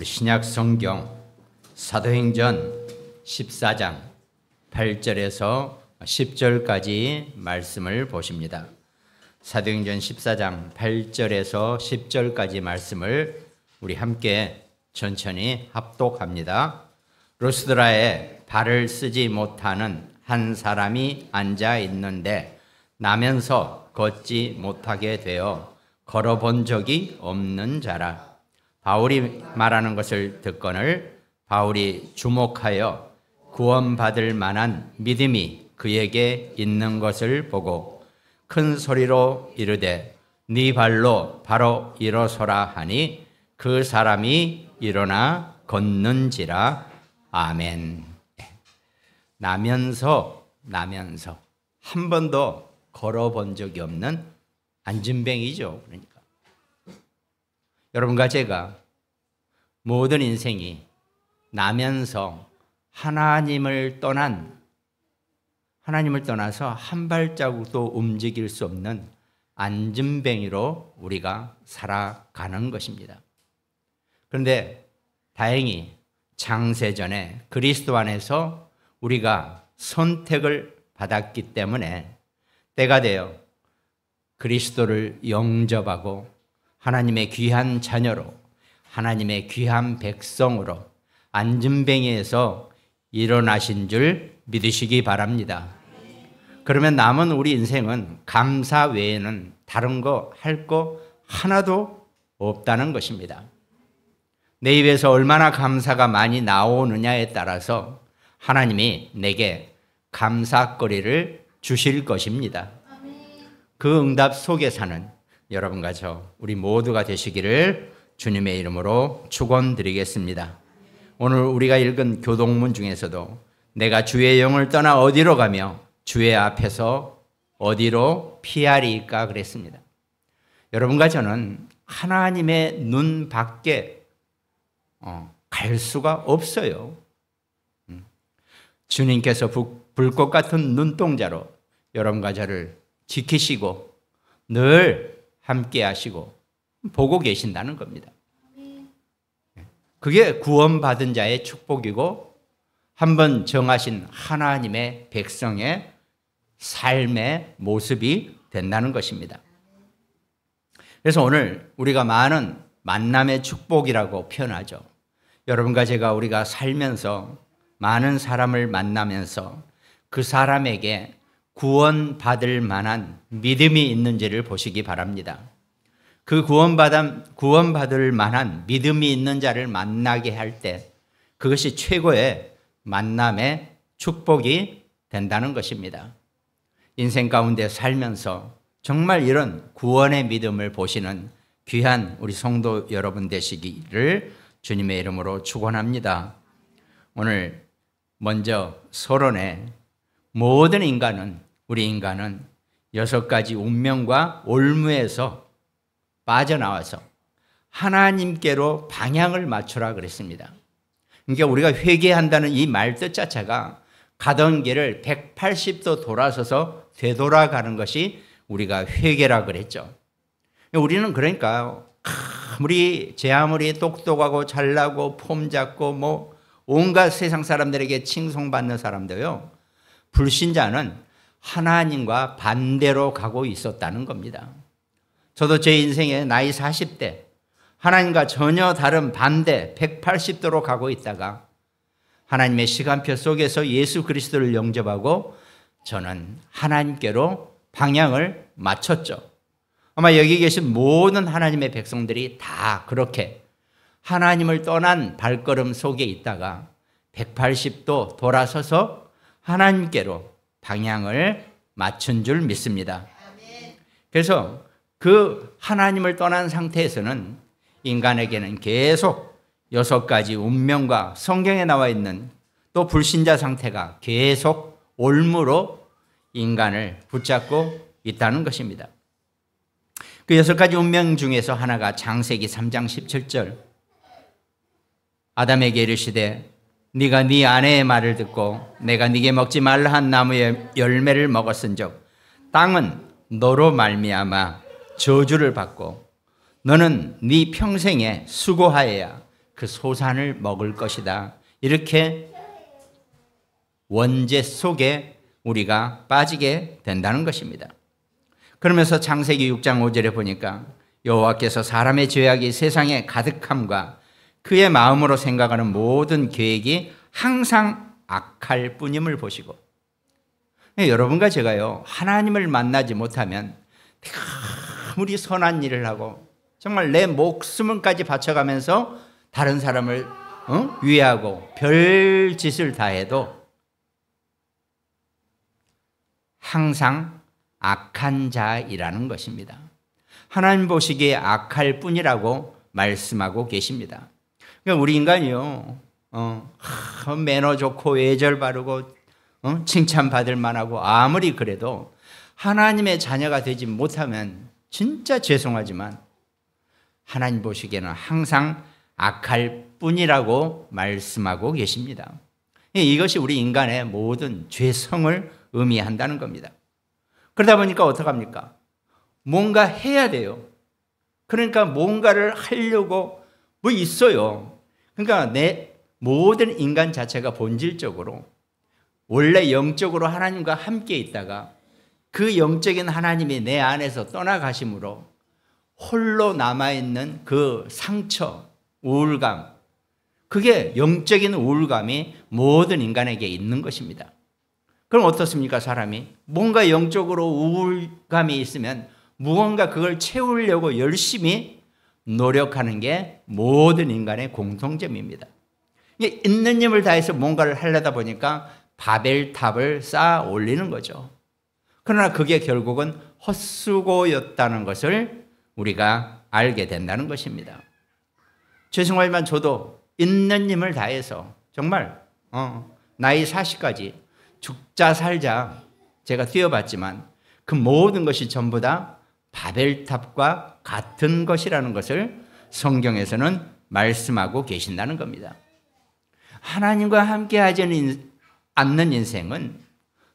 우리 신약 성경 사도행전 14장 8절에서 10절까지 말씀을 보십니다. 사도행전 14장 8절에서 10절까지 말씀을 우리 함께 천천히 합독합니다. 루스드라에 발을 쓰지 못하는 한 사람이 앉아 있는데 나면서 걷지 못하게 되어 걸어본 적이 없는 자라. 바울이 말하는 것을 듣거늘 바울이 주목하여 구원받을 만한 믿음이 그에게 있는 것을 보고 큰 소리로 이르되 네 발로 바로 일어서라 하니 그 사람이 일어나 걷는지라. 아멘. 나면서 한 번도 걸어본 적이 없는 안진뱅이죠. 그러니까 여러분과 제가 모든 인생이 나면서 하나님을 떠나서 한 발자국도 움직일 수 없는 안진뱅이로 우리가 살아가는 것입니다. 그런데 다행히 창세전에 그리스도 안에서 우리가 선택을 받았기 때문에 때가 되어 그리스도를 영접하고 하나님의 귀한 자녀로, 하나님의 귀한 백성으로 안진뱅이에서 일어나신 줄 믿으시기 바랍니다. 그러면 남은 우리 인생은 감사 외에는 다른 거 할 거 하나도 없다는 것입니다. 내 입에서 얼마나 감사가 많이 나오느냐에 따라서 하나님이 내게 감사거리를 주실 것입니다. 그 응답 속에 사는 여러분과 저 우리 모두가 되시기를 주님의 이름으로 축원드리겠습니다. 오늘 우리가 읽은 교동문 중에서도 내가 주의 영을 떠나 어디로 가며 주의 앞에서 어디로 피하리까 그랬습니다. 여러분과 저는 하나님의 눈 밖에 갈 수가 없어요. 주님께서 불꽃 같은 눈동자로 여러분과 저를 지키시고 늘 함께 하시고 보고 계신다는 겁니다. 그게 구원받은 자의 축복이고 한번 정하신 하나님의 백성의 삶의 모습이 된다는 것입니다. 그래서 오늘 우리가 많은 만남의 축복이라고 표현하죠. 여러분과 제가 우리가 살면서 많은 사람을 만나면서 그 사람에게 구원받을 만한 믿음이 있는지를 보시기 바랍니다. 그 구원받을 만한 믿음이 있는 자를 만나게 할 때 그것이 최고의 만남의 축복이 된다는 것입니다. 인생 가운데 살면서 정말 이런 구원의 믿음을 보시는 귀한 우리 성도 여러분 되시기를 주님의 이름으로 축원합니다. 오늘 먼저 서론에 모든 우리 인간은 6가지 운명과 올무에서 빠져나와서 하나님께로 방향을 맞추라 그랬습니다. 그러니까 우리가 회개한다는 이 말 뜻 자체가 가던 길을 180도 돌아서서 되돌아가는 것이 우리가 회개라 그랬죠. 우리는 그러니까 제 아무리 똑똑하고 잘나고 폼 잡고 온갖 세상 사람들에게 칭송받는 사람도요, 불신자는 하나님과 반대로 가고 있었다는 겁니다. 저도 제 인생에 나이 40대 하나님과 전혀 다른 반대 180도로 가고 있다가 하나님의 시간표 속에서 예수 그리스도를 영접하고 저는 하나님께로 방향을 맞췄죠. 아마 여기 계신 모든 하나님의 백성들이 다 그렇게 하나님을 떠난 발걸음 속에 있다가 180도 돌아서서 하나님께로 방향을 맞춘 줄 믿습니다. 그래서 그 하나님을 떠난 상태에서는 인간에게는 계속 6가지 운명과 성경에 나와 있는 또 불신자 상태가 계속 올무로 인간을 붙잡고 있다는 것입니다. 그 6가지 운명 중에서 하나가 창세기 3장 17절 아담에게 이르시되 네가 네 아내의 말을 듣고 내가 네게 먹지 말라 한 나무의 열매를 먹었은즉 땅은 너로 말미암아 저주를 받고 너는 네 평생에 수고하여야 그 소산을 먹을 것이다. 이렇게 원죄 속에 우리가 빠지게 된다는 것입니다. 그러면서 창세기 6장 5절에 보니까 여호와께서 사람의 죄악이 세상에 가득함과 그의 마음으로 생각하는 모든 계획이 항상 악할 뿐임을 보시고, 여러분과 제가요, 하나님을 만나지 못하면 아무리 선한 일을 하고 정말 내 목숨을까지 바쳐가면서 다른 사람을 위하고 별 짓을 다 해도 항상 악한 자이라는 것입니다. 하나님 보시기에 악할 뿐이라고 말씀하고 계십니다. 그러니까 우리 인간이요, 매너 좋고 예절 바르고 칭찬받을 만하고 아무리 그래도 하나님의 자녀가 되지 못하면 진짜 죄송하지만 하나님 보시기에는 항상 악할 뿐이라고 말씀하고 계십니다. 이것이 우리 인간의 모든 죄성을 의미한다는 겁니다. 그러다 보니까 어떡합니까? 뭔가 해야 돼요. 그러니까 뭔가를 하려고 뭐 있어요. 그러니까 내 모든 인간 자체가 본질적으로 원래 영적으로 하나님과 함께 있다가 그 영적인 하나님이 내 안에서 떠나가심으로 홀로 남아있는 그 상처, 우울감, 그게 영적인 우울감이 모든 인간에게 있는 것입니다. 그럼 어떻습니까? 사람이 뭔가 영적으로 우울감이 있으면 무언가 그걸 채우려고 열심히 노력하는 게 모든 인간의 공통점입니다. 있는 힘을 다해서 뭔가를 하려다 보니까 바벨탑을 쌓아 올리는 거죠. 그러나 그게 결국은 헛수고였다는 것을 우리가 알게 된다는 것입니다. 죄송하지만 저도 있는 힘을 다해서 정말 나이 40까지 죽자 살자 제가 뛰어봤지만 그 모든 것이 전부 다 바벨탑과 같은 것이라는 것을 성경에서는 말씀하고 계신다는 겁니다. 하나님과 함께하지 않는 인생은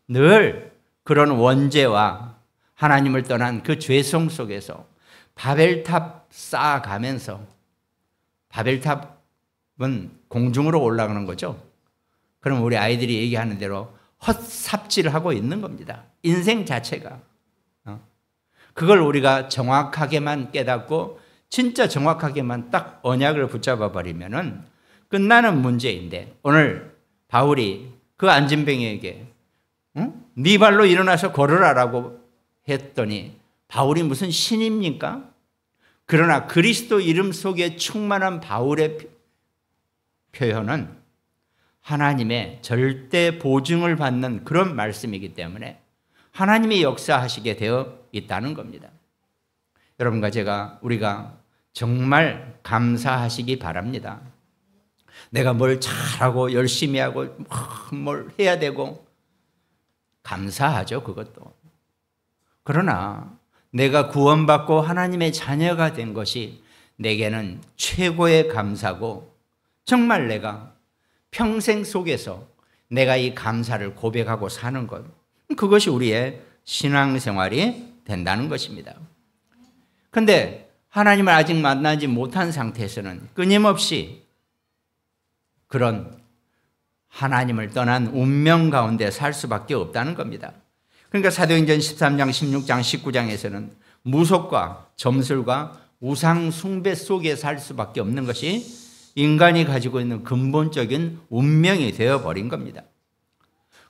늘 그런 원죄와 하나님을 떠난 그 죄성 속에서 바벨탑 쌓아가면서, 바벨탑은 공중으로 올라가는 거죠. 그럼 우리 아이들이 얘기하는 대로 헛삽질을 하고 있는 겁니다. 인생 자체가. 그걸 우리가 정확하게만 깨닫고 진짜 정확하게만 딱 언약을 붙잡아 버리면은 끝나는 문제인데, 오늘 바울이 그 안진뱅이에게 네 발로 일어나서 걸으라라고 했더니 바울이 무슨 신입니까? 그러나 그리스도 이름 속에 충만한 바울의 표현은 하나님의 절대 보증을 받는 그런 말씀이기 때문에 하나님이 역사하시게 되어 있다는 겁니다. 여러분과 우리가 정말 감사하시기 바랍니다. 내가 뭘 잘하고 열심히 하고 뭘 해야 되고 감사하죠, 그것도. 그러나 내가 구원받고 하나님의 자녀가 된 것이 내게는 최고의 감사고, 정말 내가 평생 속에서 내가 이 감사를 고백하고 사는 것, 그것이 우리의 신앙생활이 된다는 것입니다. 그런데 하나님을 아직 만나지 못한 상태에서는 끊임없이 그런 하나님을 떠난 운명 가운데 살 수밖에 없다는 겁니다. 그러니까 사도행전 13장, 16장, 19장에서는 무속과 점술과 우상 숭배 속에 살 수밖에 없는 것이 인간이 가지고 있는 근본적인 운명이 되어버린 겁니다.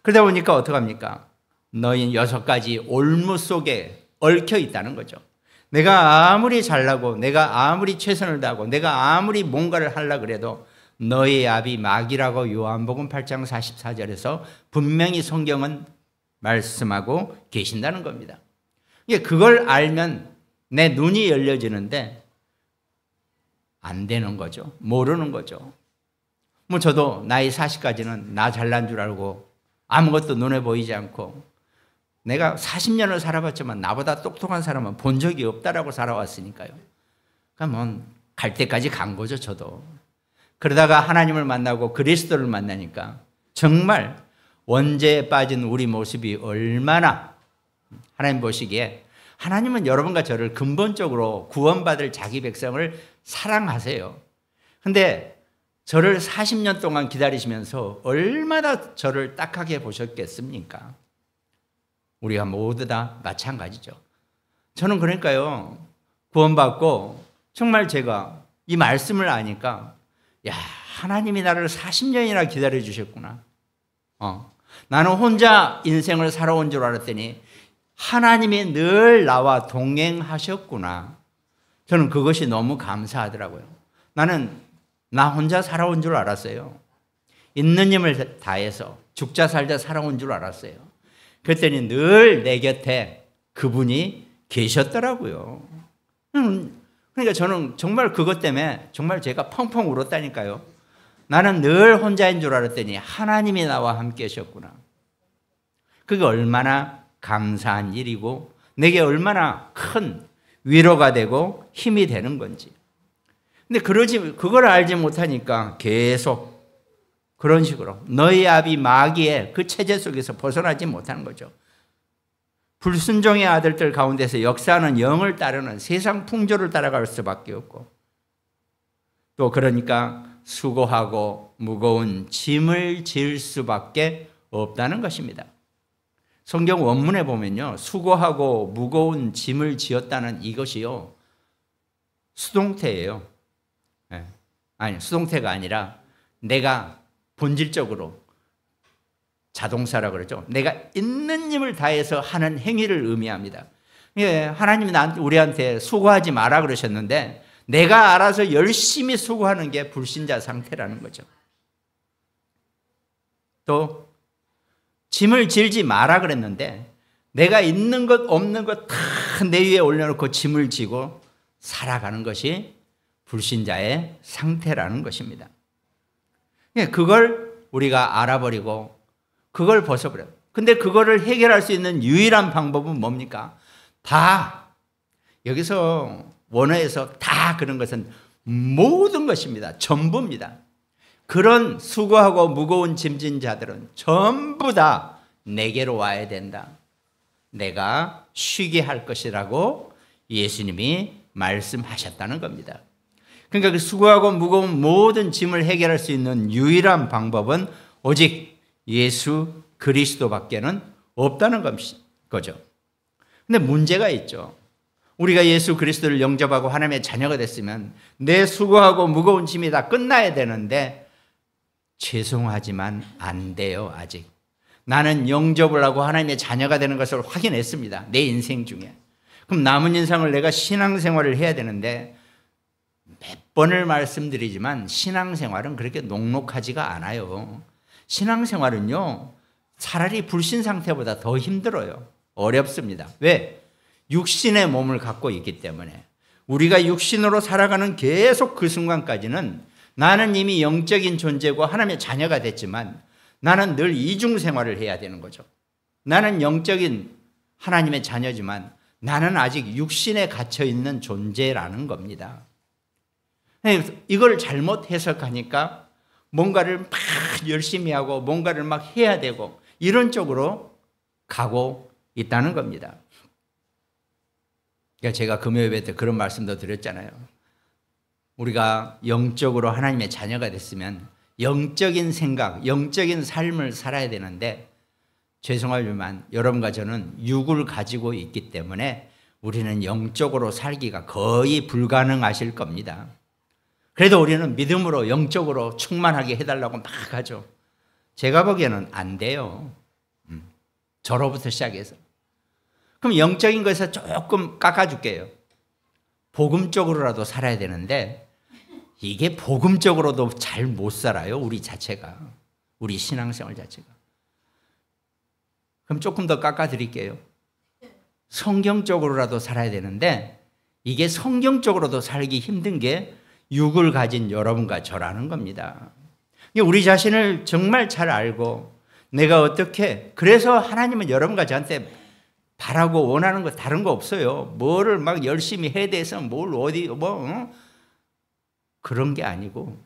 그러다 보니까 어떡합니까? 너희 6가지 올무 속에 얽혀 있다는 거죠. 내가 아무리 잘나고 내가 아무리 최선을 다하고 내가 아무리 뭔가를 하려고 그래도 너희 압이 마귀라고 요한복음 8장 44절에서 분명히 성경은 말씀하고 계신다는 겁니다. 그걸 알면 내 눈이 열려지는데 안 되는 거죠. 모르는 거죠. 저도 나이 40까지는 나 잘난 줄 알고 아무것도 눈에 보이지 않고, 내가 40년을 살아봤지만 나보다 똑똑한 사람은 본 적이 없다라고 살아왔으니까요. 그러니까 갈 때까지 간 거죠, 저도. 그러다가 하나님을 만나고 그리스도를 만나니까 정말 원죄에 빠진 우리 모습이 얼마나, 하나님 보시기에 하나님은 여러분과 저를 근본적으로 구원받을 자기 백성을 사랑하세요. 그런데 저를 40년 동안 기다리시면서 얼마나 저를 딱하게 보셨겠습니까? 우리가 모두 다 마찬가지죠. 저는 그러니까요, 구원받고 정말 제가 이 말씀을 아니까, 야, 하나님이 나를 40년이나 기다려 주셨구나. 나는 혼자 인생을 살아온 줄 알았더니 하나님이 늘 나와 동행하셨구나. 저는 그것이 너무 감사하더라고요. 나는 나 혼자 살아온 줄 알았어요. 있는 힘을 다해서 죽자 살자 살아온 줄 알았어요. 그랬더니 늘 내 곁에 그분이 계셨더라고요. 그러니까 저는 정말 그것 때문에 정말 제가 펑펑 울었다니까요. 나는 늘 혼자인 줄 알았더니 하나님이 나와 함께 하셨구나. 그게 얼마나 감사한 일이고 내게 얼마나 큰 위로가 되고 힘이 되는 건지. 근데 그걸 알지 못하니까 계속 그런 식으로 너희 아비 마귀의 그 체제 속에서 벗어나지 못하는 거죠. 불순종의 아들들 가운데서 역사하는 영을 따르는 세상 풍조를 따라갈 수밖에 없고, 또 그러니까 수고하고 무거운 짐을 질 수밖에 없다는 것입니다. 성경 원문에 보면요, 수고하고 무거운 짐을 지었다는 이것이요, 수동태예요. 아니, 수동태가 아니라 내가 본질적으로 자동사라 그러죠. 내가 있는 힘을 다해서 하는 행위를 의미합니다. 하나님이 우리한테 수고하지 마라 그러셨는데 내가 알아서 열심히 수고하는 게 불신자 상태라는 거죠. 또 짐을 질지 마라 그랬는데 내가 있는 것 없는 것 다 내 위에 올려놓고 짐을 지고 살아가는 것이 불신자의 상태라는 것입니다. 그걸 우리가 알아버리고 그걸 벗어버려요. 근데 그거를 해결할 수 있는 유일한 방법은 뭡니까? 다, 여기서 원어에서 다 그런 것은 모든 것입니다. 전부입니다. 그런 수고하고 무거운 짐진 자들은 전부 다 내게로 와야 된다. 내가 쉬게 할 것이라고 예수님이 말씀하셨다는 겁니다. 그러니까 그 수고하고 무거운 모든 짐을 해결할 수 있는 유일한 방법은 오직 예수 그리스도밖에는 없다는 거죠. 근데 문제가 있죠. 우리가 예수 그리스도를 영접하고 하나님의 자녀가 됐으면 내 수고하고 무거운 짐이 다 끝나야 되는데 죄송하지만 안 돼요. 아직 나는 영접을 하고 하나님의 자녀가 되는 것을 확인했습니다. 내 인생 중에. 그럼 남은 인생을 내가 신앙생활을 해야 되는데 몇 번을 말씀드리지만 신앙생활은 그렇게 녹록하지가 않아요. 신앙생활은요, 차라리 불신 상태보다 더 힘들어요. 어렵습니다. 왜? 육신의 몸을 갖고 있기 때문에. 우리가 육신으로 살아가는 계속 그 순간까지는 나는 이미 영적인 존재고 하나님의 자녀가 됐지만 나는 늘 이중생활을 해야 되는 거죠. 나는 영적인 하나님의 자녀지만 나는 아직 육신에 갇혀있는 존재라는 겁니다. 이걸 잘못 해석하니까 뭔가를 막 열심히 하고 뭔가를 막 해야 되고 이런 쪽으로 가고 있다는 겁니다. 그러니까 제가 금요일 때 그런 말씀도 드렸잖아요. 우리가 영적으로 하나님의 자녀가 됐으면 영적인 생각, 영적인 삶을 살아야 되는데 죄송하지만 여러분과 저는 육을 가지고 있기 때문에 우리는 영적으로 살기가 거의 불가능하실 겁니다. 그래도 우리는 믿음으로 영적으로 충만하게 해달라고 막 하죠. 제가 보기에는 안 돼요. 저로부터 시작해서. 그럼 영적인 것에서 조금 깎아줄게요. 복음적으로라도 살아야 되는데 이게 복음적으로도 잘 못 살아요. 우리 자체가. 우리 신앙생활 자체가. 그럼 조금 더 깎아드릴게요. 성경적으로라도 살아야 되는데 이게 성경적으로도 살기 힘든 게 육을 가진 여러분과 저라는 겁니다. 우리 자신을 정말 잘 알고 내가 어떻게, 그래서 하나님은 여러분과 저한테 바라고 원하는 거 다른 거 없어요. 뭐를 막 열심히 해야 돼서 뭘 어디 그런 게 아니고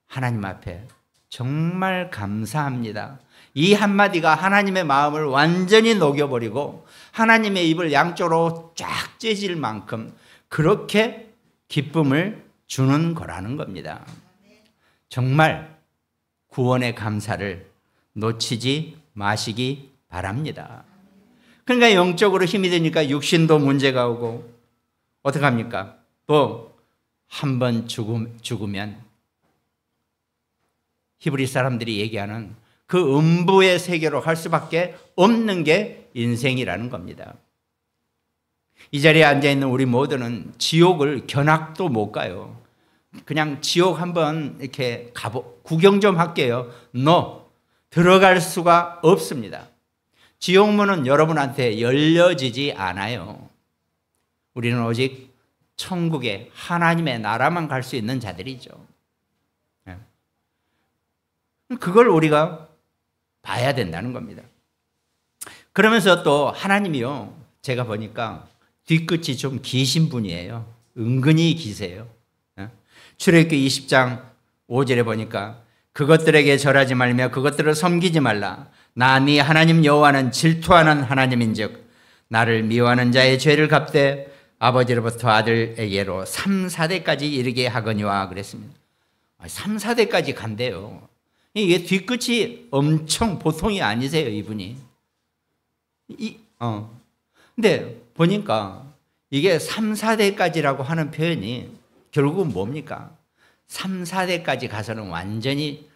하나님 앞에 정말 감사합니다. 이 한마디가 하나님의 마음을 완전히 녹여버리고 하나님의 입을 양쪽으로 쫙 째질 만큼 그렇게 기쁨을 주는 거라는 겁니다. 정말 구원의 감사를 놓치지 마시기 바랍니다. 그러니까 영적으로 힘이 되니까 육신도 문제가 오고 어떡합니까? 또 한 번 죽으면 히브리 사람들이 얘기하는 그 음부의 세계로 갈 수밖에 없는 게 인생이라는 겁니다. 이 자리에 앉아있는 우리 모두는 지옥을 견학도 못 가요. 그냥 지옥 한번 이렇게 구경 좀 할게요. 들어갈 수가 없습니다. 지옥문은 여러분한테 열려지지 않아요. 우리는 오직 천국의 하나님의 나라만 갈 수 있는 자들이죠. 그걸 우리가 봐야 된다는 겁니다. 그러면서 또 하나님이요, 제가 보니까 뒤끝이 좀 기신 분이에요. 은근히 기세요. 출애굽기 20장 5절에 보니까 그것들에게 절하지 말며 그것들을 섬기지 말라. 나 네 하나님 여호와는 질투하는 하나님인즉 나를 미워하는 자의 죄를 갚되 아버지로부터 아들에게로 3, 4대까지 이르게 하거니와 그랬습니다. 3, 4대까지 간대요. 이게 뒤끝이 엄청 보통이 아니세요, 이분이. 근데 보니까 이게 3, 4대까지라고 하는 표현이 결국은 뭡니까? 3, 4대까지 가서는 완전히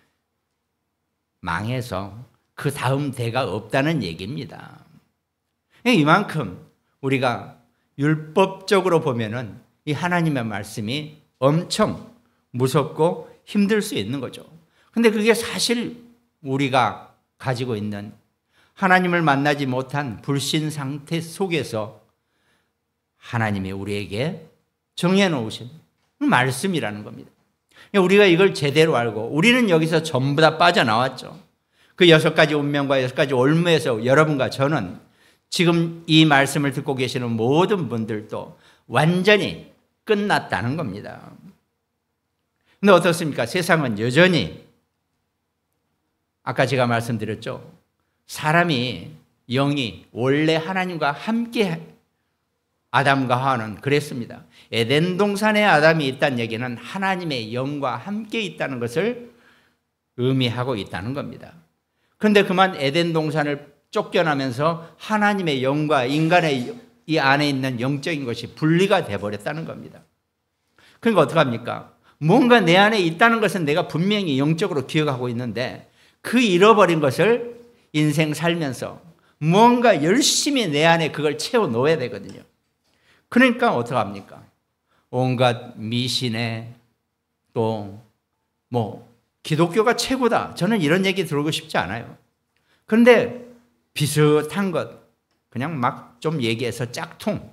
망해서 그 다음 대가 없다는 얘기입니다. 이만큼 우리가 율법적으로 보면은 이 하나님의 말씀이 엄청 무섭고 힘들 수 있는 거죠. 근데 그게 사실 우리가 가지고 있는 하나님을 만나지 못한 불신 상태 속에서 하나님이 우리에게 정해놓으신 말씀이라는 겁니다. 우리가 이걸 제대로 알고 우리는 여기서 전부 다 빠져나왔죠. 그 6가지 운명과 6가지 올무에서 여러분과 저는 지금 이 말씀을 듣고 계시는 모든 분들도 완전히 끝났다는 겁니다. 근데 어떻습니까? 세상은 여전히 아까 제가 말씀드렸죠. 사람이 영이 원래 하나님과 함께 아담과 하와는 그랬습니다. 에덴 동산에 아담이 있다는 얘기는 하나님의 영과 함께 있다는 것을 의미하고 있다는 겁니다. 그런데 그만 에덴 동산을 쫓겨나면서 하나님의 영과 인간의 이 안에 있는 영적인 것이 분리가 돼버렸다는 겁니다. 그러니까 어떡합니까? 뭔가 내 안에 있다는 것은 내가 분명히 영적으로 기억하고 있는데 그 잃어버린 것을 인생 살면서 뭔가 열심히 내 안에 그걸 채워 넣어야 되거든요. 그러니까 어떡합니까? 온갖 미신에 또 기독교가 최고다. 저는 이런 얘기 들어오고 싶지 않아요. 그런데 비슷한 것 그냥 막 좀 얘기해서 짝퉁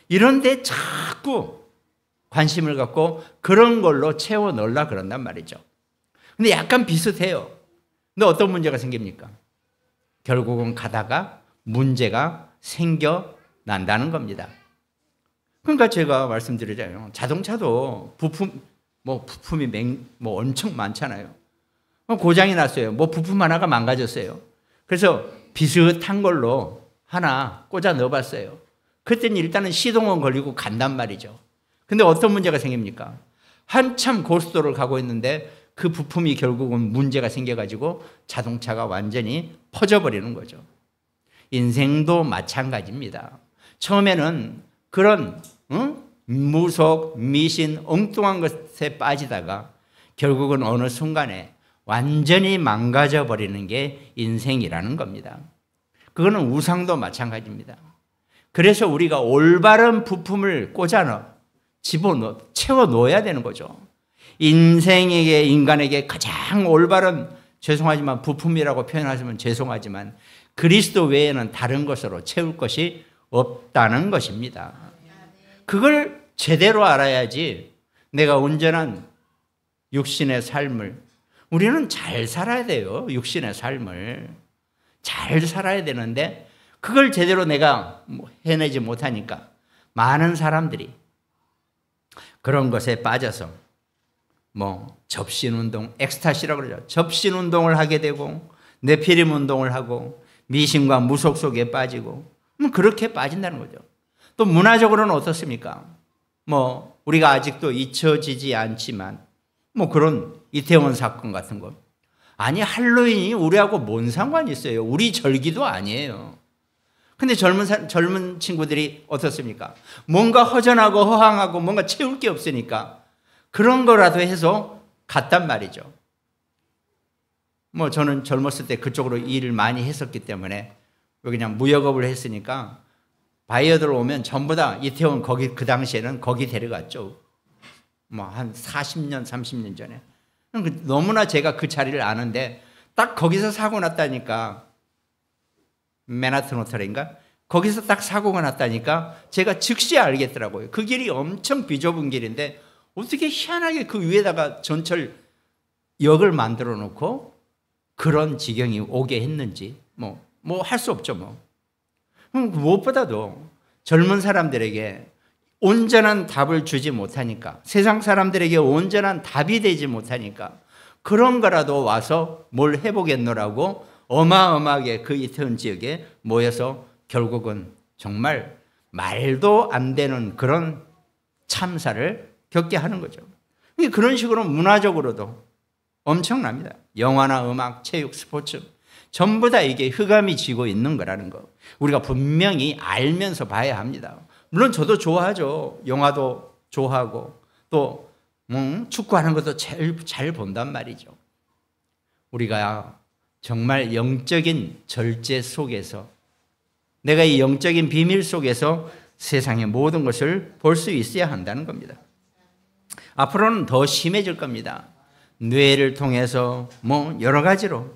이런 데 자꾸 관심을 갖고 그런 걸로 채워 넣으려고 그런단 말이죠. 근데 약간 비슷해요. 근데 어떤 문제가 생깁니까? 결국은 가다가 문제가 생겨난다는 겁니다. 그러니까 제가 말씀드리잖아요. 자동차도 부품이 엄청 많잖아요. 고장이 났어요. 부품 하나가 망가졌어요. 그래서 비슷한 걸로 하나 꽂아 넣어봤어요. 그랬더니 일단은 시동은 걸리고 간단 말이죠. 근데 어떤 문제가 생깁니까? 한참 고속도로를 가고 있는데 그 부품이 결국은 문제가 생겨가지고 자동차가 완전히 퍼져버리는 거죠. 인생도 마찬가지입니다. 처음에는 그런 무속, 미신, 엉뚱한 것에 빠지다가 결국은 어느 순간에 완전히 망가져버리는 게 인생이라는 겁니다. 그거는 우상도 마찬가지입니다. 그래서 우리가 올바른 부품을 채워 넣어야 되는 거죠. 인간에게 가장 올바른, 죄송하지만 부품이라고 표현하시면 죄송하지만 그리스도 외에는 다른 것으로 채울 것이 없다는 것입니다. 그걸 제대로 알아야지 내가 온전한 육신의 삶을, 우리는 잘 살아야 돼요. 육신의 삶을 잘 살아야 되는데 그걸 제대로 내가 해내지 못하니까 많은 사람들이 그런 것에 빠져서 접신운동, 엑스타시라고 그러죠. 접신운동을 하게 되고 네피림 운동을 하고 미신과 무속 속에 빠지고 그렇게 빠진다는 거죠. 또 문화적으로는 어떻습니까? 우리가 아직도 잊혀지지 않지만 뭐 그런 이태원 사건 같은 거. 아니, 할로윈이 우리하고 뭔 상관이 있어요? 우리 절기도 아니에요. 근데 젊은 친구들이 어떻습니까? 뭔가 허전하고 허황하고 뭔가 채울 게 없으니까 그런 거라도 해서 갔단 말이죠. 뭐 저는 젊었을 때 그쪽으로 일을 많이 했었기 때문에 그냥 무역업을 했으니까 바이어들 오면 전부 다 이태원 거기 그 당시에는 거기 데려갔죠. 뭐 한 40년, 30년 전에. 너무나 제가 그 자리를 아는데 딱 거기서 사고 났다니까. 맨하튼 호텔인가? 거기서 딱 사고가 났다니까 제가 즉시 알겠더라고요. 그 길이 엄청 비좁은 길인데 어떻게 희한하게 그 위에다가 전철 역을 만들어 놓고 그런 지경이 오게 했는지 뭐 할 수 없죠 뭐. 무엇보다도 젊은 사람들에게 온전한 답을 주지 못하니까, 세상 사람들에게 온전한 답이 되지 못하니까 그런 거라도 와서 뭘 해보겠노라고 어마어마하게 그 이태원 지역에 모여서 결국은 정말 말도 안 되는 그런 참사를 겪게 하는 거죠. 그런 식으로 문화적으로도 엄청납니다. 영화나 음악, 체육, 스포츠 전부 다 이게 흑암이 지고 있는 거라는 거 우리가 분명히 알면서 봐야 합니다. 물론 저도 좋아하죠. 영화도 좋아하고 또 축구하는 것도 잘 본단 말이죠. 우리가 정말 영적인 절제 속에서 내가 이 영적인 비밀 속에서 세상의 모든 것을 볼 수 있어야 한다는 겁니다. 앞으로는 더 심해질 겁니다. 뇌를 통해서 여러 가지로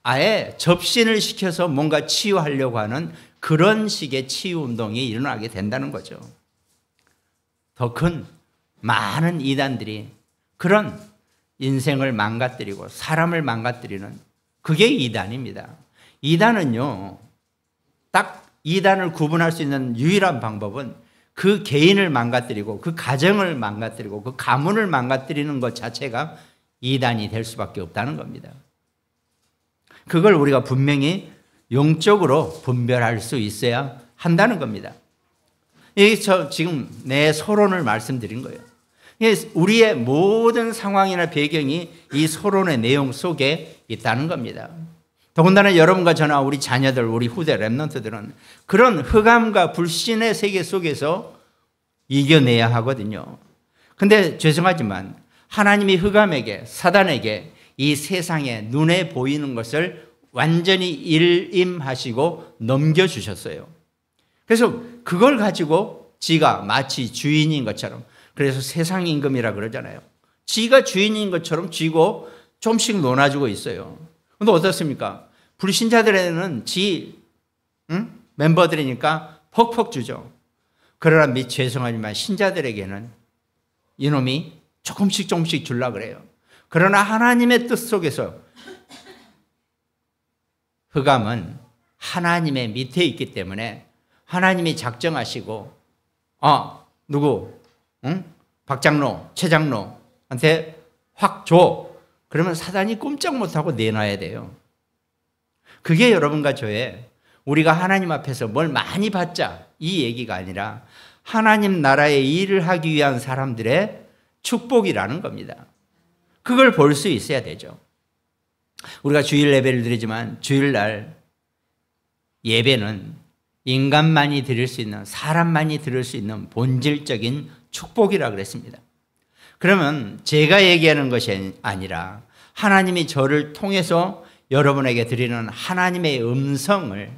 아예 접신을 시켜서 뭔가 치유하려고 하는 그런 식의 치유 운동이 일어나게 된다는 거죠. 더 큰 많은 이단들이 그런 인생을 망가뜨리고 사람을 망가뜨리는 그게 이단입니다. 이단은요, 딱 이단을 구분할 수 있는 유일한 방법은 그 개인을 망가뜨리고 그 가정을 망가뜨리고 그 가문을 망가뜨리는 것 자체가 이단이 될 수밖에 없다는 겁니다. 그걸 우리가 분명히 영적으로 분별할 수 있어야 한다는 겁니다. 여기서 지금 내 서론을 말씀드린 거예요. 우리의 모든 상황이나 배경이 이 서론의 내용 속에 있다는 겁니다. 더군다나 여러분과 저나 우리 자녀들, 우리 후대 랩런트들은 그런 흑암과 불신의 세계 속에서 이겨내야 하거든요. 근데 죄송하지만 하나님이 흑암에게, 사단에게 이 세상에 눈에 보이는 것을 완전히 일임하시고 넘겨주셨어요. 그래서 그걸 가지고 지가 마치 주인인 것처럼, 그래서 세상 임금이라 그러잖아요. 지가 주인인 것처럼 쥐고 좀씩 논아주고 있어요. 근데 어떻습니까? 불신자들에는 멤버들이니까 퍽퍽 주죠. 그러나 죄송하지만 신자들에게는 이놈이 조금씩 주려고 그래요. 그러나 하나님의 뜻 속에서 흑암은 하나님의 밑에 있기 때문에 하나님이 작정하시고 누구? 박 장로, 최 장로한테 확 줘. 그러면 사단이 꼼짝 못하고 내놔야 돼요. 그게 여러분과 저의 우리가 하나님 앞에서 뭘 많이 받자 이 얘기가 아니라 하나님 나라의 일을 하기 위한 사람들의 축복이라는 겁니다. 그걸 볼 수 있어야 되죠. 우리가 주일 예배를 드리지만 주일날 예배는 인간만이 드릴 수 있는, 사람만이 드릴 수 있는 본질적인 축복이라고 그랬습니다. 그러면 제가 얘기하는 것이 아니라 하나님이 저를 통해서 여러분에게 드리는 하나님의 음성을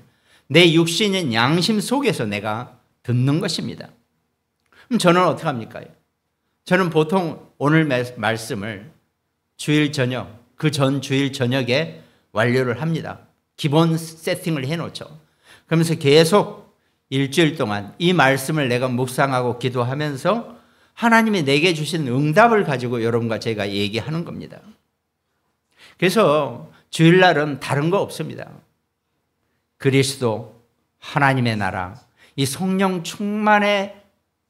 내 육신인 양심 속에서 내가 듣는 것입니다. 그럼 저는 어떻게 합니까? 저는 보통 오늘 말씀을 주일 저녁, 그 전 주일 저녁에 완료를 합니다. 기본 세팅을 해놓죠. 그러면서 계속 일주일 동안 이 말씀을 내가 묵상하고 기도하면서 하나님이 내게 주신 응답을 가지고 여러분과 제가 얘기하는 겁니다. 그래서 주일날은 다른 거 없습니다. 그리스도, 하나님의 나라, 이 성령 충만의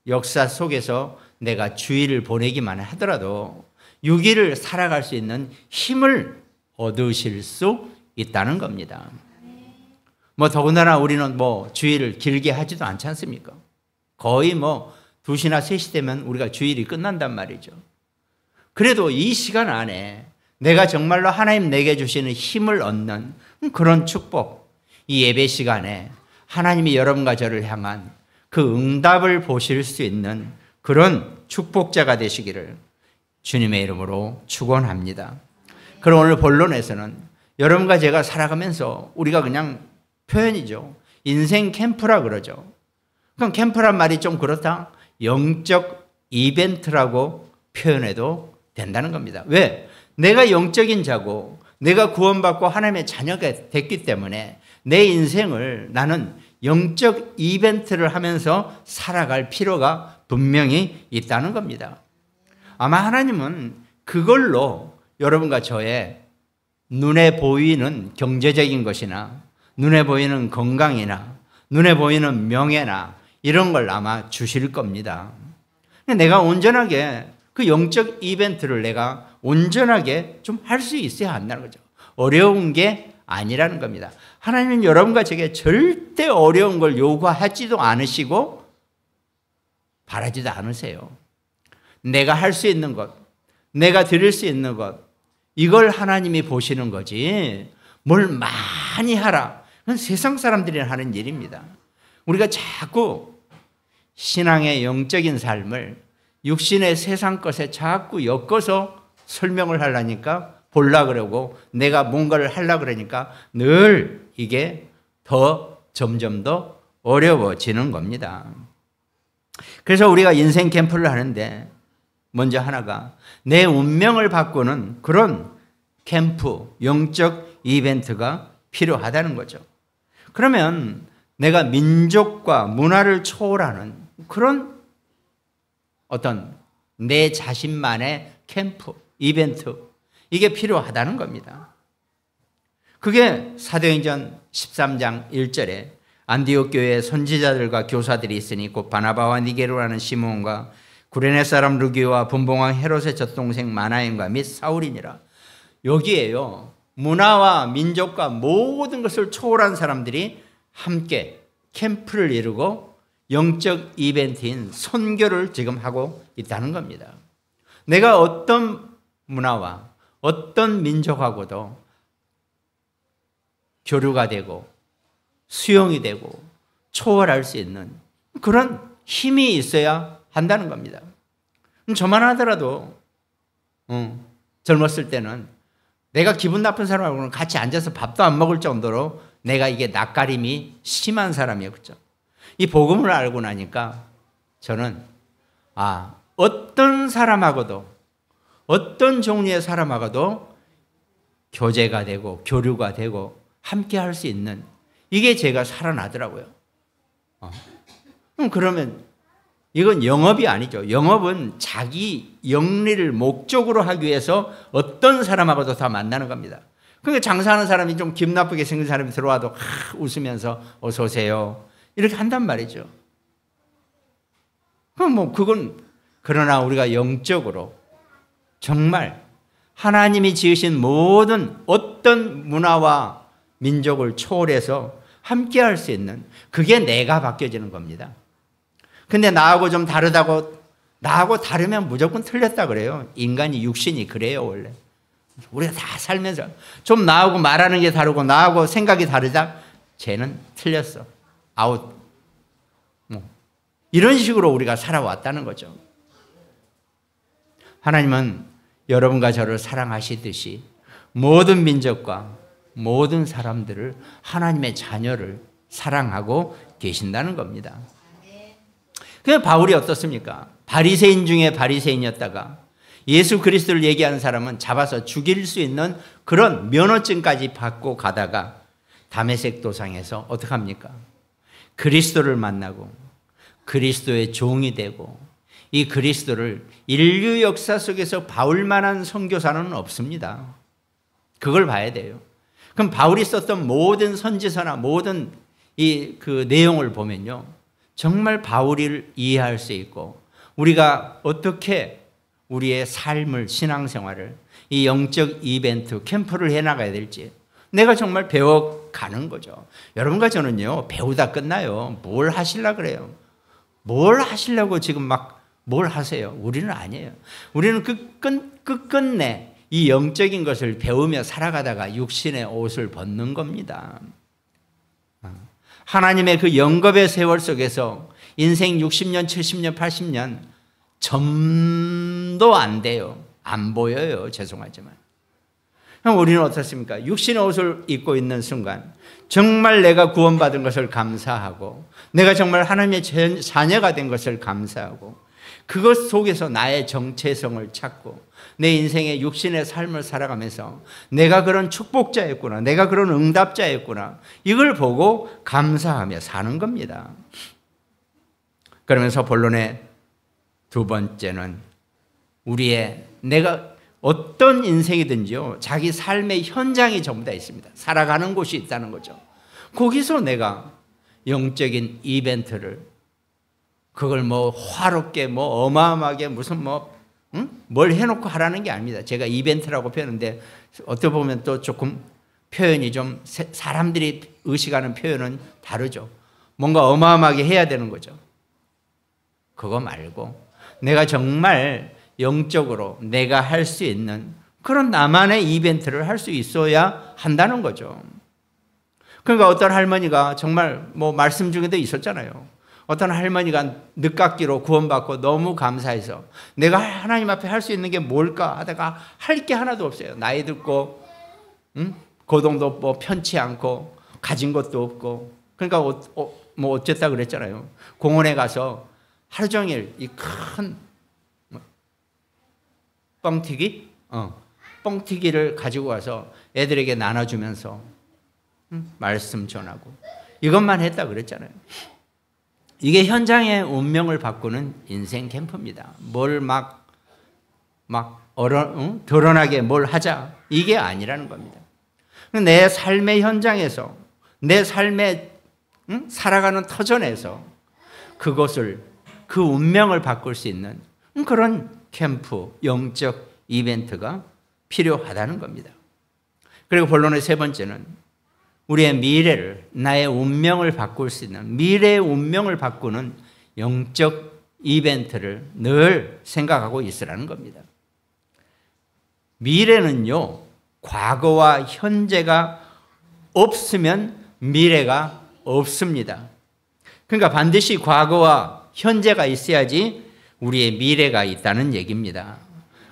역사 속에서 내가 주일을 보내기만 하더라도 6일을 살아갈 수 있는 힘을 얻으실 수 있다는 겁니다. 더군다나 우리는 주일을 길게 하지도 않지 않습니까? 거의 2시나 3시 되면 우리가 주일이 끝난단 말이죠. 그래도 이 시간 안에 내가 정말로 하나님 내게 주시는 힘을 얻는 그런 축복, 이 예배 시간에 하나님이 여러분과 저를 향한 그 응답을 보실 수 있는 그런 축복자가 되시기를 주님의 이름으로 축원합니다. 그럼 오늘 본론에서는 여러분과 제가 살아가면서 우리가 그냥 표현이죠. 인생 캠프라 그러죠. 그럼 캠프란 말이 좀 그렇다? 영적 이벤트라고 표현해도 된다는 겁니다. 왜? 내가 영적인 자고 내가 구원받고 하나님의 자녀가 됐기 때문에 내 인생을 나는 영적 이벤트를 하면서 살아갈 필요가 분명히 있다는 겁니다. 아마 하나님은 그걸로 여러분과 저의 눈에 보이는 경제적인 것이나 눈에 보이는 건강이나 눈에 보이는 명예나 이런 걸 아마 주실 겁니다. 내가 온전하게 그 영적 이벤트를 내가 온전하게 좀 할 수 있어야 한다는 거죠. 어려운 게 아니라는 겁니다. 하나님은 여러분과 제게 절대 어려운 걸 요구하지도 않으시고 바라지도 않으세요. 내가 할 수 있는 것, 내가 드릴 수 있는 것, 이걸 하나님이 보시는 거지 뭘 많이 하라. 그건 세상 사람들이 하는 일입니다. 우리가 자꾸 신앙의 영적인 삶을 육신의 세상 것에 자꾸 엮어서 설명을 하려니까 볼라 그러고 내가 뭔가를 하려고 그러니까 늘 이게 더 점점 더 어려워지는 겁니다. 그래서 우리가 인생 캠프를 하는데 먼저 하나가 내 운명을 바꾸는 그런 캠프, 영적 이벤트가 필요하다는 거죠. 그러면 내가 민족과 문화를 초월하는 그런 어떤 내 자신만의 캠프, 이벤트, 이게 필요하다는 겁니다. 그게 사도행전 13장 1절에 안디옥 교회에 선지자들과 교사들이 있으니 곧 바나바와 니게로라는 시몬과 구레네 사람 루기오와 분봉왕 헤롯의 젖동생 마나임과 및 사울이니라. 여기에요. 문화와 민족과 모든 것을 초월한 사람들이 함께 캠프를 이루고 영적 이벤트인 선교를 지금 하고 있다는 겁니다. 내가 어떤 문화와 어떤 민족하고도 교류가 되고 수용이 되고 초월할 수 있는 그런 힘이 있어야 한다는 겁니다. 저만 하더라도 젊었을 때는 내가 기분 나쁜 사람하고는 같이 앉아서 밥도 안 먹을 정도로 내가 이게 낯가림이 심한 사람이었죠. 이 복음을 알고 나니까 저는 어떤 사람하고도 어떤 종류의 사람하고도 교제가 되고 교류가 되고 함께 할 수 있는 이게 제가 살아나더라고요. 그러면 이건 영업이 아니죠. 영업은 자기 영리를 목적으로 하기 위해서 어떤 사람하고도 다 만나는 겁니다. 그러니까 장사하는 사람이 좀 기분 나쁘게 생긴 사람이 들어와도 웃으면서 어서 오세요 이렇게 한단 말이죠. 그럼 그건 그러나 우리가 영적으로 정말 하나님이 지으신 모든 어떤 문화와 민족을 초월해서 함께 할 수 있는 그게 내가 바뀌어지는 겁니다. 근데 나하고 좀 다르다고 나하고 다르면 무조건 틀렸다 그래요. 인간이 육신이 그래요 원래. 우리가 다 살면서 좀 나하고 말하는 게 다르고 나하고 생각이 다르다? 쟤는 틀렸어. 아웃. 이런 식으로 우리가 살아왔다는 거죠. 하나님은 여러분과 저를 사랑하시듯이 모든 민족과 모든 사람들을 하나님의 자녀를 사랑하고 계신다는 겁니다. 그래서 바울이 어떻습니까? 바리새인 중에 바리새인이었다가 예수 그리스도를 얘기하는 사람은 잡아서 죽일 수 있는 그런 면허증까지 받고 가다가 다메섹 도상에서 어떻게 합니까? 그리스도를 만나고 그리스도의 종이 되고 이 그리스도를 인류 역사 속에서 바울만한 선교사는 없습니다. 그걸 봐야 돼요. 그럼 바울이 썼던 모든 선지서나 모든 그 내용을 보면요. 정말 바울을 이해할 수 있고 우리가 어떻게 우리의 삶을 신앙생활을 이 영적 이벤트 캠프를 해나가야 될지 내가 정말 배워가는 거죠. 여러분과 저는요 배우다 끝나요. 뭘 하시려고 그래요? 뭘 하시려고 지금 막 뭘 하세요? 우리는 아니에요. 우리는 끝끝내 이 영적인 것을 배우며 살아가다가 육신의 옷을 벗는 겁니다. 하나님의 그 영겁의 세월 속에서 인생 60년, 70년, 80년 점도 안 돼요. 안 보여요. 죄송하지만. 그럼 우리는 어떻습니까? 육신의 옷을 입고 있는 순간 정말 내가 구원받은 것을 감사하고 내가 정말 하나님의 자녀가 된 것을 감사하고 그것 속에서 나의 정체성을 찾고 내 인생의 육신의 삶을 살아가면서 내가 그런 축복자였구나, 내가 그런 응답자였구나, 이걸 보고 감사하며 사는 겁니다. 그러면서 본론의 두 번째는 우리의 내가 어떤 인생이든지요, 자기 삶의 현장이 전부 다 있습니다. 살아가는 곳이 있다는 거죠. 거기서 내가 영적인 이벤트를, 그걸 뭐 화롭게 뭐 어마어마하게 무슨 뭘 해놓고 하라는 게 아닙니다. 제가 이벤트라고 표현하는데 어떻게 보면 또 조금 표현이 좀 사람들이 의식하는 표현은 다르죠. 뭔가 어마어마하게 해야 되는 거죠. 그거 말고 내가 정말 영적으로 내가 할 수 있는 그런 나만의 이벤트를 할 수 있어야 한다는 거죠. 그러니까 어떤 할머니가 정말 뭐 말씀 중에도 있었잖아요. 어떤 할머니가 늦깎이로 구원받고 너무 감사해서 내가 하나님 앞에 할 수 있는 게 뭘까 하다가 할 게 하나도 없어요. 나이 듣고 고동도 뭐 편치 않고 가진 것도 없고, 그러니까 뭐 어쨌다 그랬잖아요. 공원에 가서 하루 종일 이 큰 뻥튀기를 가지고 와서 애들에게 나눠주면서 말씀 전하고 이것만 했다 그랬잖아요. 이게 현장의 운명을 바꾸는 인생 캠프입니다. 뭘 드러나게 뭘 하자, 이게 아니라는 겁니다. 내 삶의 현장에서, 내 삶의 살아가는 터전에서 그것을, 그 운명을 바꿀 수 있는 그런 캠프, 영적 이벤트가 필요하다는 겁니다. 그리고 본론의 세 번째는 우리의 미래를, 나의 운명을 바꿀 수 있는, 미래의 운명을 바꾸는 영적 이벤트를 늘 생각하고 있으라는 겁니다. 미래는요, 과거와 현재가 없으면 미래가 없습니다. 그러니까 반드시 과거와 현재가 있어야지 우리의 미래가 있다는 얘기입니다.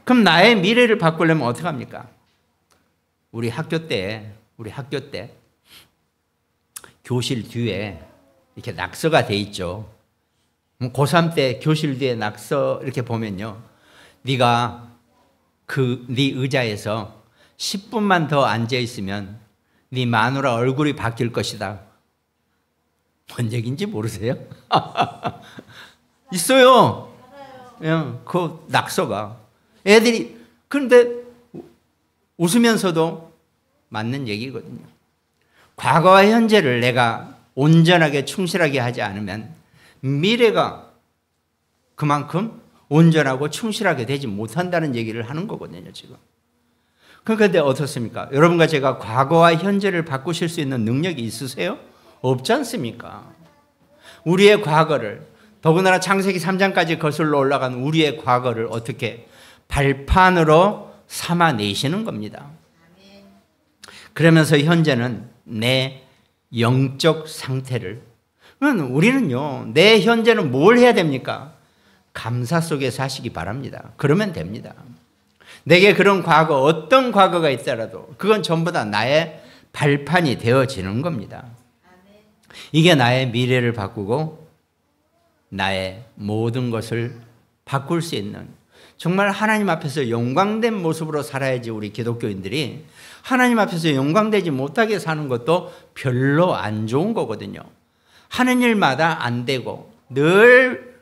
그럼 나의 미래를 바꾸려면 어떻게 합니까? 우리 학교 때 교실 뒤에 이렇게 낙서가 돼 있죠. 고3 때 교실 뒤에 낙서 이렇게 보면요, 네가 네 의자에서 10분만 더 앉아 있으면 네 마누라 얼굴이 바뀔 것이다. 뭔 얘기인지 모르세요? 있어요. 그 낙서가. 애들이, 그런데 웃으면서도 맞는 얘기거든요. 과거와 현재를 내가 온전하게 충실하게 하지 않으면 미래가 그만큼 온전하고 충실하게 되지 못한다는 얘기를 하는 거거든요, 지금. 그런데 어떻습니까? 여러분과 제가 과거와 현재를 바꾸실 수 있는 능력이 있으세요? 없지 않습니까? 우리의 과거를, 더군다나 창세기 3장까지 거슬러 올라간 우리의 과거를 어떻게 발판으로 삼아내시는 겁니다. 그러면서 현재는 내 영적 상태를, 우리는요, 내 현재는 뭘 해야 됩니까? 감사 속에 사시기 바랍니다. 그러면 됩니다. 내게 그런 과거, 어떤 과거가 있더라도 그건 전부 다 나의 발판이 되어지는 겁니다. 이게 나의 미래를 바꾸고 나의 모든 것을 바꿀 수 있는, 정말 하나님 앞에서 영광된 모습으로 살아야지. 우리 기독교인들이 하나님 앞에서 영광되지 못하게 사는 것도 별로 안 좋은 거거든요. 하는 일마다 안 되고 늘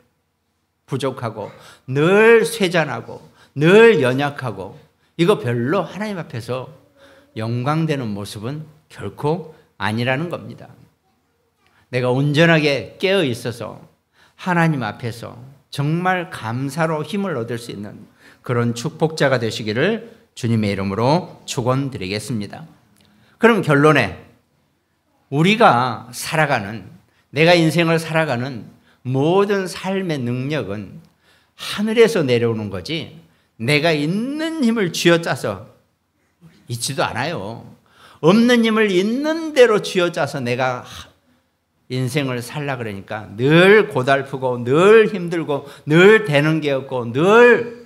부족하고 늘 쇠잔하고 늘 연약하고, 이거 별로 하나님 앞에서 영광되는 모습은 결코 아니라는 겁니다. 내가 온전하게 깨어 있어서 하나님 앞에서 정말 감사로 힘을 얻을 수 있는 그런 축복자가 되시기를 주님의 이름으로 축원드리겠습니다. 그럼 결론에 우리가 살아가는, 내가 인생을 살아가는 모든 삶의 능력은 하늘에서 내려오는 거지 내가 있는 힘을 쥐어짜서 있지도 않아요. 없는 힘을 있는 대로 쥐어짜서 내가 인생을 살라 그러니까 늘 고달프고 늘 힘들고 늘 되는 게 없고 늘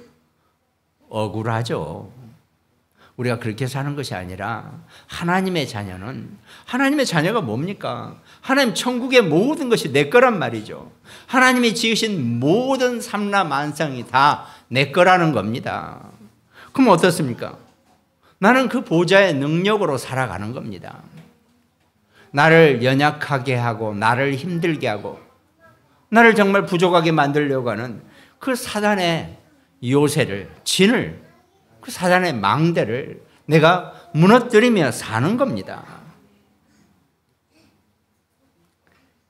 억울하죠. 우리가 그렇게 사는 것이 아니라 하나님의 자녀는 하나님의 자녀가 뭡니까? 하나님 천국의 모든 것이 내 거란 말이죠. 하나님이 지으신 모든 삼라만상이 다 내 거라는 겁니다. 그럼 어떻습니까? 나는 그 보좌의 능력으로 살아가는 겁니다. 나를 연약하게 하고 나를 힘들게 하고 나를 정말 부족하게 만들려고 하는 그 사단의 요새를 진을 그 사단의 망대를 내가 무너뜨리며 사는 겁니다.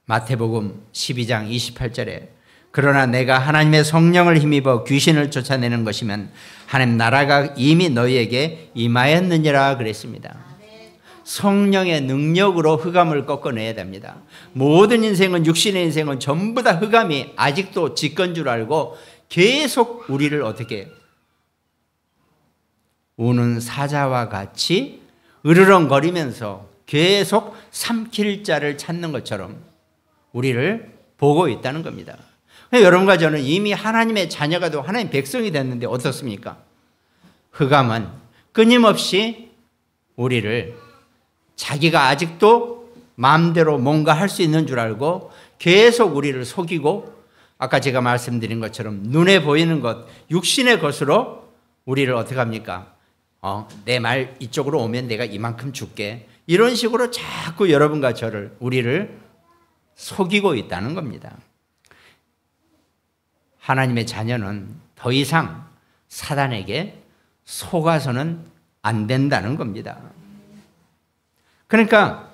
마태복음 12장 28절에 그러나 내가 하나님의 성령을 힘입어 귀신을 쫓아내는 것이면 하나님 나라가 이미 너희에게 임하였느니라 그랬습니다. 성령의 능력으로 흑암을 꺾어내야 됩니다. 모든 인생은 육신의 인생은 전부 다 흑암이 아직도 집권 줄 알고 계속 우리를 어떻게 우는 사자와 같이 으르렁거리면서 계속 삼킬 자를 찾는 것처럼 우리를 보고 있다는 겁니다. 여러분과 저는 이미 하나님의 자녀가 되고 하나님의 백성이 됐는데 어떻습니까? 흑암은 끊임없이 우리를 자기가 아직도 마음대로 뭔가 할 수 있는 줄 알고 계속 우리를 속이고 아까 제가 말씀드린 것처럼 눈에 보이는 것, 육신의 것으로 우리를 어떻게 합니까? 내 말 이쪽으로 오면 내가 이만큼 줄게. 이런 식으로 자꾸 여러분과 저를 우리를 속이고 있다는 겁니다. 하나님의 자녀는 더 이상 사단에게 속아서는 안 된다는 겁니다. 그러니까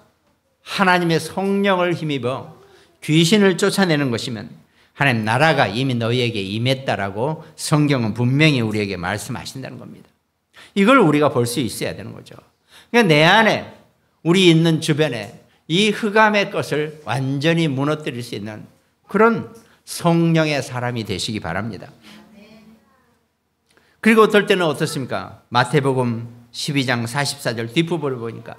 하나님의 성령을 힘입어 귀신을 쫓아내는 것이면 하나님 나라가 이미 너희에게 임했다라고 성경은 분명히 우리에게 말씀하신다는 겁니다. 이걸 우리가 볼 수 있어야 되는 거죠. 그러니까 내 안에 우리 있는 주변에 이 흑암의 것을 완전히 무너뜨릴 수 있는 그런 성령의 사람이 되시기 바랍니다. 그리고 어떨 때는 어떻습니까? 마태복음 12장 44절 뒷부분을 보니까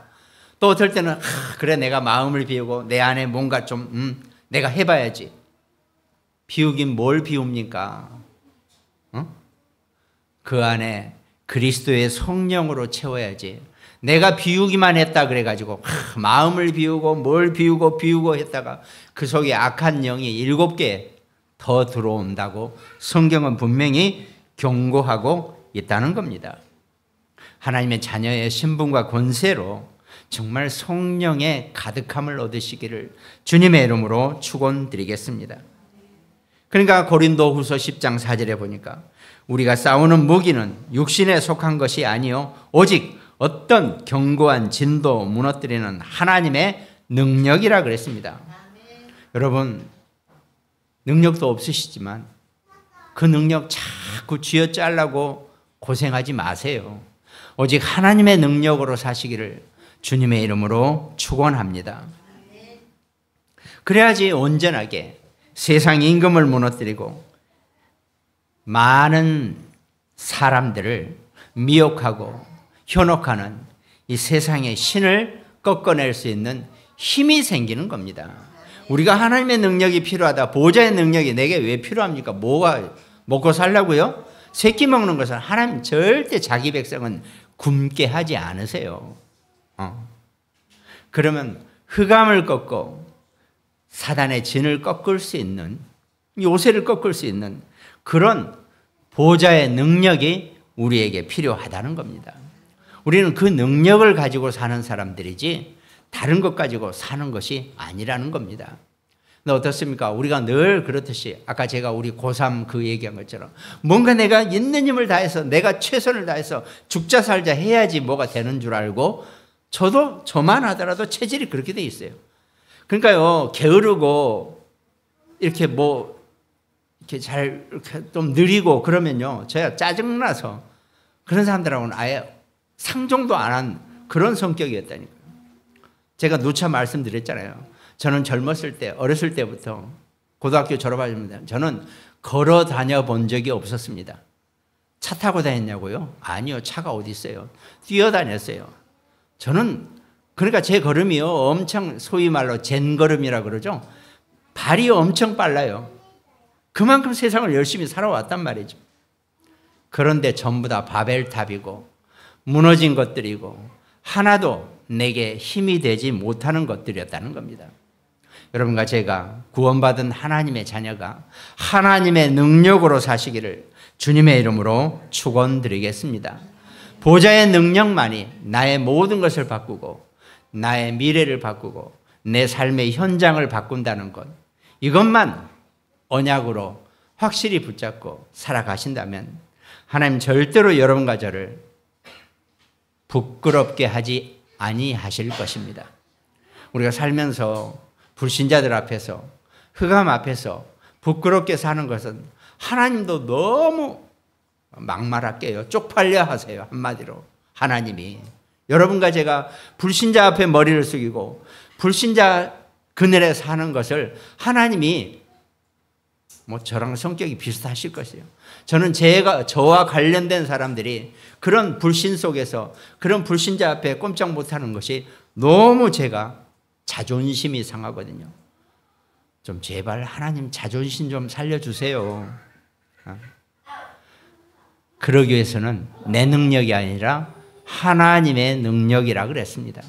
또 어떨 때는 그래 내가 마음을 비우고 내 안에 뭔가 좀 내가 해봐야지. 비우긴 뭘 비웁니까? 그 안에 그리스도의 성령으로 채워야지. 내가 비우기만 했다 그래가지고 마음을 비우고 뭘 비우고 했다가 그 속에 악한 영이 7개 더 들어온다고 성경은 분명히 경고하고 있다는 겁니다. 하나님의 자녀의 신분과 권세로 정말 성령의 가득함을 얻으시기를 주님의 이름으로 축원드리겠습니다. 그러니까 고린도후서 10장 4절에 보니까 우리가 싸우는 무기는 육신에 속한 것이 아니요 오직 어떤 견고한 진도 무너뜨리는 하나님의 능력이라 그랬습니다. 여러분 능력도 없으시지만 그 능력 자꾸 쥐어짜려고 고생하지 마세요. 오직 하나님의 능력으로 사시기를 주님의 이름으로 축원합니다. 그래야지 온전하게 세상 임금을 무너뜨리고 많은 사람들을 미혹하고 현혹하는 이 세상의 신을 꺾어낼 수 있는 힘이 생기는 겁니다. 우리가 하나님의 능력이 필요하다. 보호자의 능력이 내게 왜 필요합니까? 뭐가 먹고 살려고요? 새끼 먹는 것은 하나님 절대 자기 백성은 굶게 하지 않으세요. 그러면 흑암을 꺾고 사단의 진을 꺾을 수 있는 요새를 꺾을 수 있는 그런 보호자의 능력이 우리에게 필요하다는 겁니다. 우리는 그 능력을 가지고 사는 사람들이지 다른 것 가지고 사는 것이 아니라는 겁니다. 근데 어떻습니까? 우리가 늘 그렇듯이 아까 제가 우리 고3 그 얘기한 것처럼 뭔가 내가 있는 힘을 다해서 내가 최선을 다해서 죽자 살자 해야지 뭐가 되는 줄 알고 저도 저만 하더라도 체질이 그렇게 돼 있어요. 그러니까요 게으르고 이렇게 이렇게 잘 이렇게 좀 느리고 그러면요 저야 짜증나서 그런 사람들하고는 아예 상종도 안 한 그런 성격이었다니까요. 제가 누차 말씀드렸잖아요. 저는 젊었을 때 어렸을 때부터 고등학교 졸업하자마자 저는 걸어 다녀 본 적이 없었습니다. 차 타고 다녔냐고요? 아니요. 차가 어디 있어요? 뛰어다녔어요. 저는 그러니까 제 걸음이요. 엄청 소위 말로 젠걸음이라 그러죠. 발이 엄청 빨라요. 그만큼 세상을 열심히 살아왔단 말이죠. 그런데 전부 다 바벨탑이고 무너진 것들이고 하나도 내게 힘이 되지 못하는 것들이었다는 겁니다. 여러분과 제가 구원받은 하나님의 자녀가 하나님의 능력으로 사시기를 주님의 이름으로 축원드리겠습니다. 보좌의 능력만이 나의 모든 것을 바꾸고 나의 미래를 바꾸고 내 삶의 현장을 바꾼다는 것, 이것만 언약으로 확실히 붙잡고 살아가신다면 하나님 절대로 여러분과 저를 부끄럽게 하지 아니하실 것입니다. 우리가 살면서 불신자들 앞에서 흑암 앞에서 부끄럽게 사는 것은 하나님도 너무 막말할게요. 쪽팔려 하세요. 한마디로 하나님이 여러분과 제가 불신자 앞에 머리를 숙이고 불신자 그늘에 사는 것을 하나님이 저랑 성격이 비슷하실 것이에요. 저는 저와 관련된 사람들이 그런 불신 속에서 그런 불신자 앞에 꼼짝 못하는 것이 너무 제가 자존심이 상하거든요. 좀 제발 하나님 자존심 좀 살려주세요. 그러기 위해서는 내 능력이 아니라 하나님의 능력이라 그랬습니다.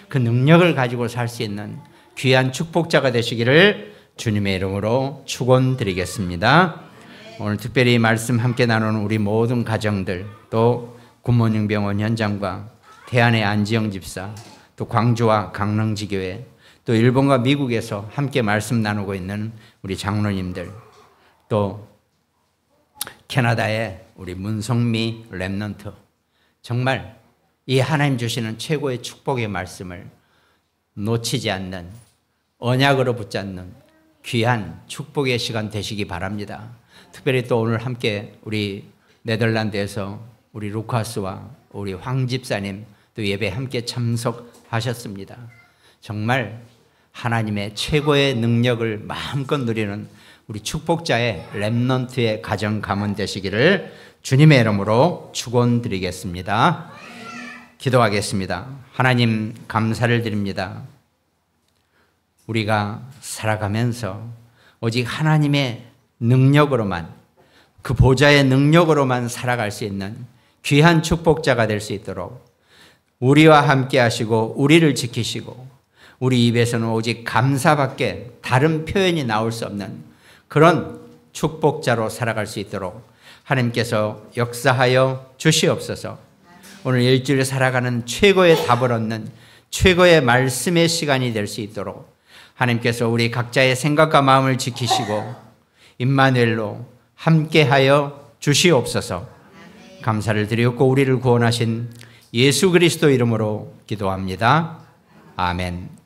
그 능력을 가지고 살 수 있는 귀한 축복자가 되시기를 주님의 이름으로 축원드리겠습니다. 오늘 특별히 말씀 함께 나누는 우리 모든 가정들, 또 굿모닝 병원 현장과 대안의 안지영 집사, 또 광주와 강릉지교회, 또 일본과 미국에서 함께 말씀 나누고 있는 우리 장로님들, 또 캐나다의 우리 문성미 렘넌트, 정말 이 하나님 주시는 최고의 축복의 말씀을 놓치지 않는, 언약으로 붙잡는 귀한 축복의 시간 되시기 바랍니다. 특별히 또 오늘 함께 우리 네덜란드에서 우리 루카스와 우리 황 집사님 또 예배 함께 참석하셨습니다. 정말 하나님의 최고의 능력을 마음껏 누리는 우리 축복자의 렘넌트의 가정 가문 되시기를 주님의 이름으로 축원드리겠습니다. 기도하겠습니다. 하나님 감사를 드립니다. 우리가 살아가면서 오직 하나님의 능력으로만, 그 보좌의 능력으로만 살아갈 수 있는 귀한 축복자가 될 수 있도록 우리와 함께 하시고 우리를 지키시고 우리 입에서는 오직 감사밖에 다른 표현이 나올 수 없는 그런 축복자로 살아갈 수 있도록 하나님께서 역사하여 주시옵소서. 오늘 일주일 살아가는 최고의 답을 얻는 최고의 말씀의 시간이 될 수 있도록 하나님께서 우리 각자의 생각과 마음을 지키시고 임마누엘로 함께하여 주시옵소서. 감사를 드리옵고 우리를 구원하신 예수 그리스도 이름으로 기도합니다. 아멘.